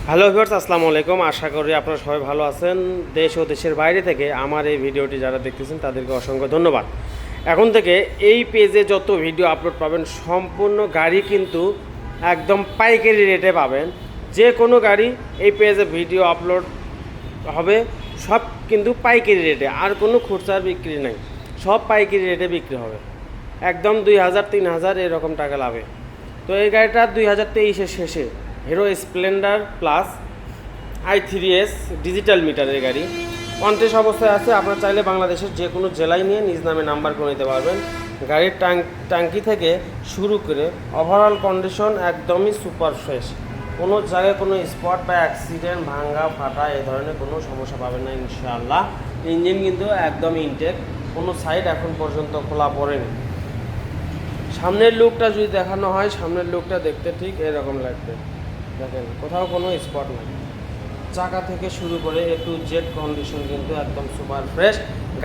Hello viewers, আসসালামু আলাইকুম। আশা করি আপনারা সবাই ভালো আছেন। দেশ ও দেশের বাইরে থেকে আমার এই ভিডিওটি যারা দেখতেছেন তাদেরকে অসংখ্য ধন্যবাদ। এখন থেকে এই পেজে যত ভিডিও আপলোড পাবেন সম্পূর্ণ গাড়ি কিন্তু একদম পাইকারি রেটে পাবেন। যে কোনো গাড়ি এই পেজে ভিডিও আপলোড হবে সব কিন্তু পাইকারি রেটে, আর কোনো খুচরার বিক্রি নাই, সব পাইকারি রেটে বিক্রি হবে। একদম 2000 3000 এরকম টাকা লাভে। তো এই গাড়িটা 2023-এর শেষে hero Splendor plus i3s digital মিটারের গাড়ি কন্টেস অবস্থায় আছে। আপনারা চাইলে বাংলাদেশের যে কোনো জেলায় নিয়ে নিজ নামে নাম্বার করে নিতে পারবেন। গাড়ির ট্যাঙ্কি থেকে শুরু করে ওভারঅল কন্ডিশন একদমই সুপার ফ্রেশ। কোনো জায়গায় কোনো স্পট বা অ্যাক্সিডেন্ট, ভাঙ্গা ফাটা এই ধরনের কোনো সমস্যা পাবেন না ইনশাআল্লাহ। ইঞ্জিন কিন্তু একদমই ইনটেক, কোনো সাইড এখন পর্যন্ত খোলা পড়েনি। সামনের লুকটা যদি দেখানো হয়, সামনের লুকটা দেখতে ঠিক এরকম লাগবে। দেখেন কোথাও কোনো স্পট নাই, চাকা থেকে শুরু করে A to Z কন্ডিশন কিন্তু একদম সুপার ফ্রেশ।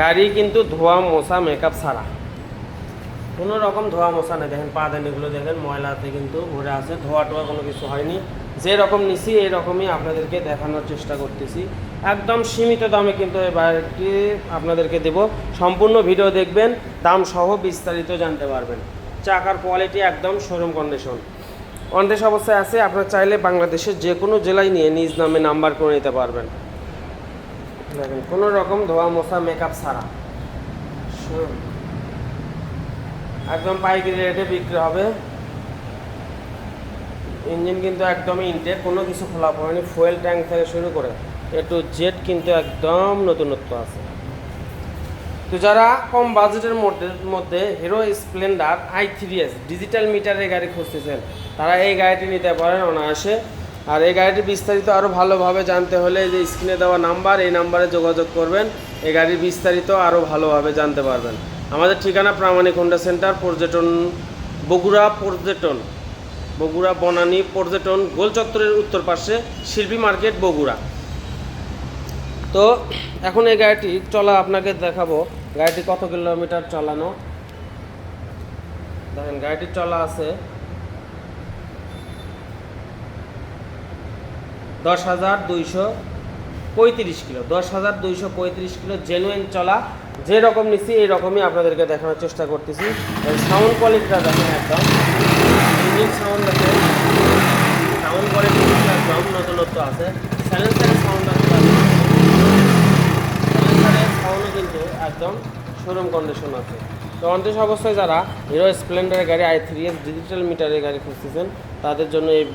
গাড়ি কিন্তু ধোয়া মোছা মেকআপ ছাড়া, কোনো রকম ধোয়া মোছা নেই। দেখেন পা দেনগুলো দেখেন ময়লাতে কিন্তু ভরে আছে, ধোয়া টোয়া কোনো কিছু হয়নি। যেরকম নিছি এইরকমই আপনাদেরকে দেখানোর চেষ্টা করতেছি। একদম সীমিত দামে কিন্তু এই বাইকটি আপনাদেরকে দেব। সম্পূর্ণ ভিডিও দেখবেন, দাম সহ বিস্তারিত জানতে পারবেন। চাকার কোয়ালিটি একদম শোরুম কন্ডিশন অনটেস্ট অবস্থায় আছে। আপনারা চাইলে বাংলাদেশের যে কোনো জেলায় নিয়ে নিজ নামে নাম্বার করে নিতে পারবেন। দেখেন কোনো রকম ধোয়া মোছা মেকআপ ছাড়া একদম পাইকারি রেটে বিক্রি হবে। ইঞ্জিন কিন্তু একদমই ইনটেক, কোনো কিছু খোলা পড়েনি। ফুয়েল ট্যাঙ্ক থেকে শুরু করে A to Z কিন্তু একদম নতুনত্ব আছে। তো যারা কম বাজেটের মধ্যে হিরো স্প্লেন্ডার i3s ডিজিটাল মিটারের গাড়ি খুঁজতেছেন তারা এই গাড়িটি নিতে পারেন অনায়াসে। আর এই গাড়িটি বিস্তারিত আরও ভালোভাবে জানতে হলে যে স্ক্রিনে দেওয়া নাম্বার, এই নাম্বারে যোগাযোগ করবেন। এই গাড়ির বিস্তারিত আরও ভালোভাবে জানতে পারবেন। আমাদের ঠিকানা প্রামাণিক হোন্ডা সেন্টার, পর্যটন বগুড়া বনানী পর্যটন গোল চত্বরের উত্তর পাশে, শিল্পী মার্কেট, বগুড়া। তো এখন এই গাড়িটি চলা আপনাকে দেখাবো। গাড়িটি কত কিলোমিটার চালানো দেখেন। গাড়িটি চলা আছে 10,235 কিলো, 10,235 কিলো জেনুইন চলা। যেরকম নিচ্ছি এইরকমই আপনাদেরকে দেখানোর চেষ্টা করতেছি। সাউন্ড কোয়ালিটিটা দেখেন, একদম ইঞ্জিন সাউন্ড দেখেন, সাউন্ড কোয়ালিটি একদম নতুনত্ব আছে। সাইলেন্সারের সাউন্ড সাউন্ডও কিন্তু একদম শোরুম কন্ডিশন আছে। তো অনটেস্ট অবস্থায় যারা হিরো স্প্লেন্ডারের গাড়ি i3s ডিজিটাল মিটারের গাড়ি খুঁজতেছেন তাদের জন্য এই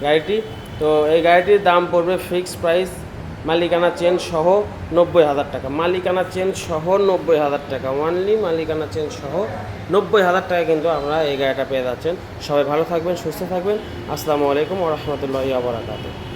গাড়িটি। তো এই গাড়িটির দাম পড়বে ফিক্সড প্রাইস, মালিকানা চেন সহ 90,000 টাকা। মালিকানা চেন সহ 90,000 টাকা, ওয়ানলি মালিকানা চেন সহ 90,000 টাকা কিন্তু আমরা এই গাড়িটা পেয়ে যাচ্ছেন। সবাই ভালো থাকবেন, সুস্থ থাকবেন। আসসালামু আলাইকুম ওয়া রাহমাতুল্লাহি ওয়া বারাকাতুহু।